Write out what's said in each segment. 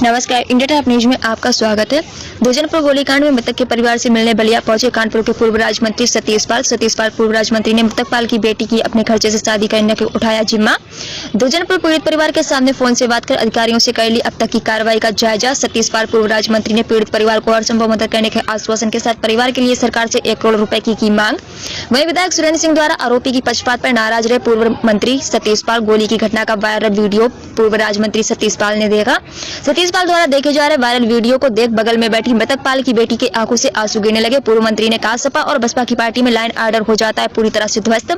नमस्कार, India top news में आपका स्वागत है। दुर्जनपुर गोलीकांड में मृतक के परिवार से मिलने बलिया पहुंचे कानपुर के पूर्व राज्य मंत्री सतीश पाल पूर्व राज्य मंत्री ने मृतक पाल की बेटी की अपने खर्चे से शादी करने का उठाया जिम्मा। दुर्जनपुर पीड़ित परिवार के सामने फोन से बात कर अधिकारियों से कर ली अब तक की कार्रवाई का जायजा। सतीश पाल पूर्व राज्य मंत्री ने पीड़ित परिवार को हर संभव मदद करने के आश्वासन के साथ परिवार के लिए सरकार से 1 करोड़ रुपए की मांग। वहीं विधायक सुरेंद्र सिंह द्वारा आरोपी की पक्षपात पर नाराज रहे पूर्व मंत्री सतीश पाल। गोली की घटना का वायरल वीडियो पूर्व राज्य मंत्री सतीश पाल ने देखा। सतीश पाल द्वारा देखे जा रहे वायरल वीडियो को देख बगल में बैठी मृतक पाल की बेटी के आंखों से आंसू गिरने लगे। पूर्व मंत्री ने कहा सपा और बसपा की पार्टी में लाइन ऑर्डर हो जाता है पूरी तरह से ध्वस्त।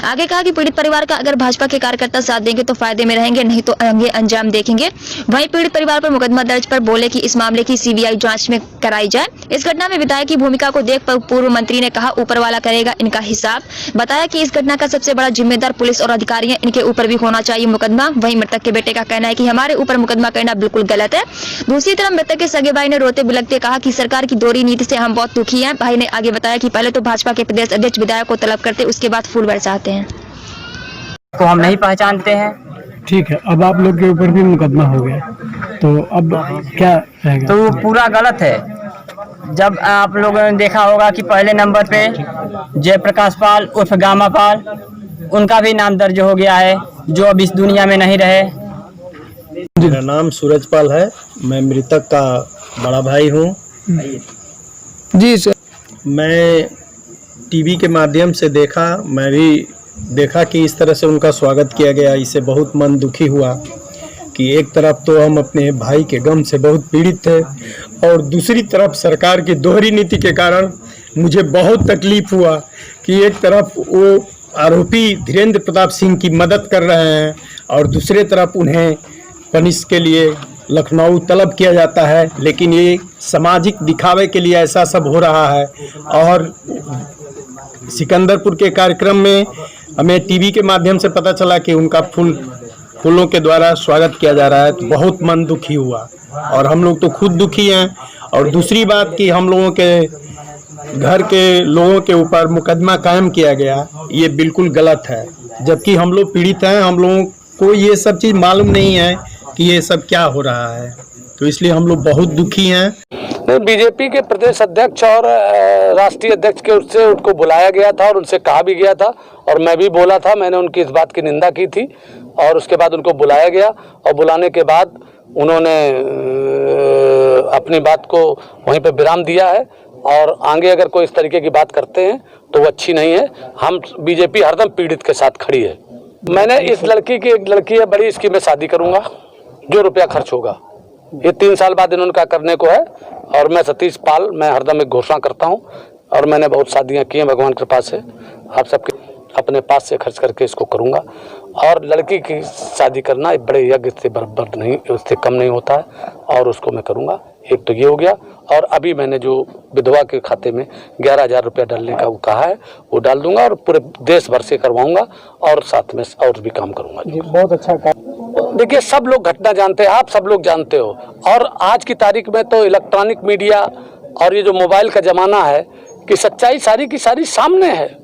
आगे कहा कि पीड़ित परिवार का अगर भाजपा के कार्यकर्ता साथ देंगे तो फायदे में रहेंगे, नहीं तो आगे अंजाम देखेंगे। वहीं पीड़ित परिवार पर मुकदमा दर्ज पर बोले कि इस मामले की सीबीआई जांच में कराई जाए। इस घटना में विधायक की भूमिका को देख पूर्व मंत्री ने कहा ऊपर वाला करेगा इनका हिसाब। बताया कि इस घटना का सबसे बड़ा जिम्मेदार पुलिस और अधिकारी हैं, इनके ऊपर भी होना चाहिए मुकदमा। वहीं मृतक के बेटे का कहना है कि हमारे ऊपर मुकदमा करना बिल्कुल गलत है। दूसरी तरफ मृतक के सगे भाई ने रोते बिलखते कहा कि सरकार की दोहरी नीति से हम बहुत दुखी हैं। भाई ने आगे बताया कि पहले तो भाजपा के प्रदेश अध्यक्ष विधायक को तलब करते, उसके बाद फूल बरसाते हैं। तो हम नहीं पहचानते हैं। ठीक है, अब आप लोग के ऊपर भी मुकदमा हो गया, तो अब क्या रहेगा? तो वो पूरा गलत है। जब आप लोगों ने देखा होगा कि पहले नंबर पे जयप्रकाश पाल उर्फ गामा पाल, उनका भी नाम दर्ज हो गया है, जो अब इस दुनिया में नहीं रहे। मेरा नाम सूरज पाल है, मैं मृतक का बड़ा भाई हूँ। जी सर, मैं टीवी के माध्यम से देखा, मैं भी देखा कि इस तरह से उनका स्वागत किया गया। इससे बहुत मन दुखी हुआ कि एक तरफ तो हम अपने भाई के गम से बहुत पीड़ित थे और दूसरी तरफ सरकार की दोहरी नीति के कारण मुझे बहुत तकलीफ हुआ कि एक तरफ वो आरोपी धीरेन्द्र प्रताप सिंह की मदद कर रहे हैं और दूसरे तरफ उन्हें पनिश के लिए लखनऊ तलब किया जाता है। लेकिन ये सामाजिक दिखावे के लिए ऐसा सब हो रहा है। और सिकंदरपुर के कार्यक्रम में हमें टीवी के माध्यम से पता चला कि उनका फूलों के द्वारा स्वागत किया जा रहा है, तो बहुत मन दुखी हुआ और हम लोग तो खुद दुखी हैं। और दूसरी बात कि हम लोगों के घर के लोगों के ऊपर मुकदमा कायम किया गया, ये बिल्कुल गलत है। जबकि हम लोग पीड़ित हैं, हम लोगों को ये सब चीज़ मालूम नहीं है कि ये सब क्या हो रहा है, तो इसलिए हम लोग बहुत दुखी हैं। बीजेपी के प्रदेश अध्यक्ष और राष्ट्रीय अध्यक्ष के उससे उनको बुलाया गया था और उनसे कहा भी गया था और मैं भी बोला था, मैंने उनकी इस बात की निंदा की थी। और उसके बाद उनको बुलाया गया और बुलाने के बाद उन्होंने अपनी बात को वहीं पर विराम दिया है। और आगे अगर कोई इस तरीके की बात करते हैं तो वो अच्छी नहीं है। हम बीजेपी हरदम पीड़ित के साथ खड़ी है। मैंने इस लड़की की, एक लड़की है बड़ी, इसकी मैं शादी करूँगा, जो रुपया खर्च होगा। ये 3 साल बाद इन्होंने क्या करने को है। और मैं सतीश पाल, मैं हरदम एक घोषणा करता हूँ और मैंने बहुत शादियाँ की हैं भगवान की कृपा से। आप सबके अपने पास से खर्च करके इसको करूँगा। और लड़की की शादी करना एक बड़े यज्ञ से बराबर नहीं, उससे कम नहीं होता है और उसको मैं करूँगा। एक तो ये हो गया। और अभी मैंने जो विधवा के खाते में 11,000 रुपया डालने का वो कहा है, वो डाल दूंगा और पूरे देश भर से करवाऊंगा और साथ में और भी काम करूँगा। बहुत अच्छा काम। देखिए, सब लोग घटना जानते हैं, आप सब लोग जानते हो। और आज की तारीख में तो इलेक्ट्रॉनिक मीडिया और ये जो मोबाइल का ज़माना है कि सच्चाई सारी की सारी सामने है।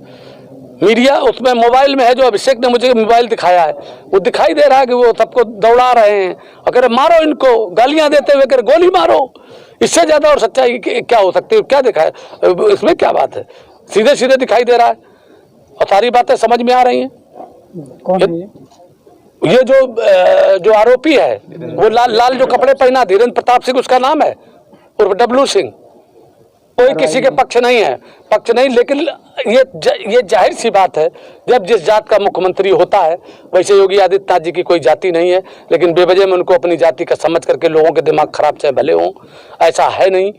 मीडिया उसमें मोबाइल में है, जो अभिषेक ने मुझे मोबाइल दिखाया है, वो दिखाई दे रहा है कि वो सबको दौड़ा रहे हैं और कह रहे मारो इनको, गालियाँ देते हुए कह रहे गोली मारो। इससे ज़्यादा और सच्चाई क्या हो सकती है? क्या दिखाए, इसमें क्या बात है? सीधे सीधे दिखाई दे रहा है और सारी बातें समझ में आ रही हैं। कौन है ये जो आरोपी है वो लाल जो कपड़े पहना, धीरेन्द्र प्रताप सिंह उसका नाम है, उर्फ डब्लू सिंह। कोई किसी के पक्ष नहीं है, लेकिन ये जाहिर सी बात है, जब जिस जात का मुख्यमंत्री होता है, वैसे योगी आदित्यनाथ जी की कोई जाति नहीं है, लेकिन बेवजह में उनको अपनी जाति का समझ करके लोगों के दिमाग खराब चाहे भले हों, ऐसा है नहीं।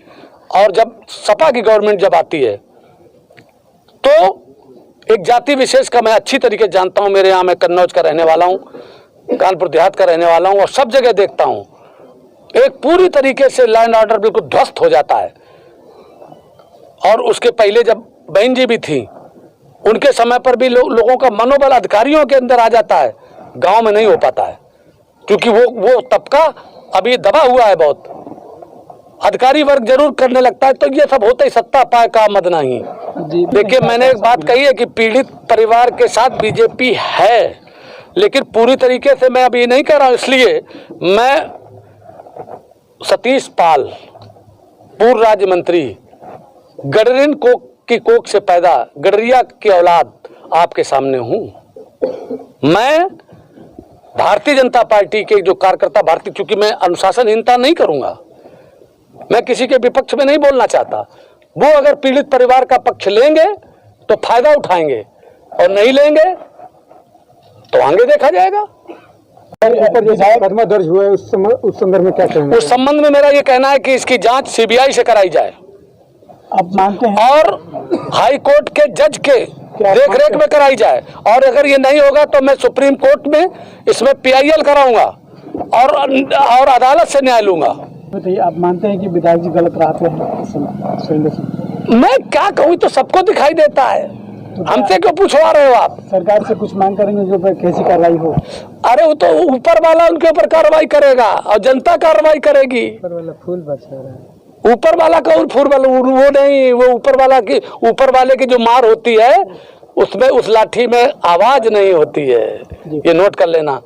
और जब सपा की गवर्नमेंट जब आती है तो एक जाति विशेष का मैं अच्छी तरीके जानता हूँ। मेरे यहाँ, मैं कन्नौज का रहने वाला हूँ, कानपुर देहात का रहने वाला हूँ और सब जगह देखता हूँ एक पूरी तरीके से लॉ एंड ऑर्डर बिल्कुल ध्वस्त हो जाता है। और उसके पहले जब बहन जी भी थी, उनके समय पर भी लोगों का मनोबल अधिकारियों के अंदर आ जाता है, गांव में नहीं हो पाता है क्योंकि वो तबका अभी दबा हुआ है बहुत। अधिकारी वर्ग जरूर करने लगता है, तो ये सब होता ही सत्ता पाए का मद नहीं। देखिए, मैंने एक बात कही है कि पीड़ित परिवार के साथ बीजेपी है, लेकिन पूरी तरीके से मैं अभी नहीं कह रहा हूं। इसलिए मैं सतीश पाल, पूर्व राज्य मंत्री, गडरिन की कोख से पैदा, गडरिया की औलाद आपके सामने हूं। मैं भारतीय जनता पार्टी के जो कार्यकर्ता, चूंकि मैं अनुशासनहीनता नहीं करूंगा, मैं किसी के विपक्ष में नहीं बोलना चाहता। वो अगर पीड़ित परिवार का पक्ष लेंगे तो फायदा उठाएंगे और नहीं लेंगे तो आगे देखा जाएगा। ऊपर जो मुकदमा दर्ज हुआ है उस संदर्भ में क्या कहेंगे? उस संबंध में मेरा ये कहना है कि इसकी जांच सीबीआई से कराई जाए आप मानते हैं? और हाई कोर्ट के जज के देखरेख में कराई जाए, और अगर ये नहीं होगा तो मैं सुप्रीम कोर्ट में इसमें PIL कराऊंगा और अदालत से न्याय लूंगा। बताइए, आप मानते हैं कि विधायक जी गलत राह पे हैं? मैं क्या कहूँ, तो सबको दिखाई देता है, हमसे क्यों पूछवा रहे हो आप? सरकार से कुछ मांग करेंगे जो कैसी कार्रवाई हो? अरे वो तो ऊपर वाला उनके ऊपर कार्रवाई करेगा और जनता कार्रवाई करेगी। फूल बचा रहा है। ऊपर वाला कौन? फूल वाला वो नहीं, वो ऊपर वाले की जो मार होती है उसमें, उस लाठी में आवाज नहीं होती है, ये नोट कर लेना।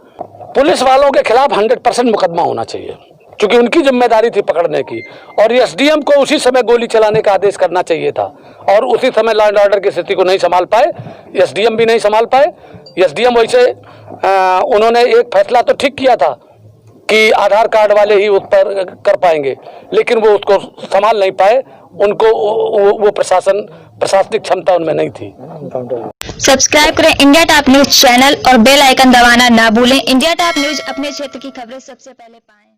पुलिस वालों के खिलाफ 100% मुकदमा होना चाहिए, क्योंकि उनकी जिम्मेदारी थी पकड़ने की, और SDM को उसी समय गोली चलाने का आदेश करना चाहिए था, और उसी समय लॉ एंड ऑर्डर की स्थिति को नहीं संभाल पाए, SDM भी नहीं संभाल पाए। SDM वैसे उन्होंने एक फैसला तो ठीक किया था कि आधार कार्ड वाले ही उस पर कर पाएंगे, लेकिन वो उसको संभाल नहीं पाए, उनको वो प्रशासनिक क्षमता उनमें नहीं थी। सब्सक्राइब करें इंडिया टॉप न्यूज चैनल और बेल आइकन दबाना ना भूलें। इंडिया टॉप न्यूज अपने क्षेत्र की खबरें सबसे पहले पाएं।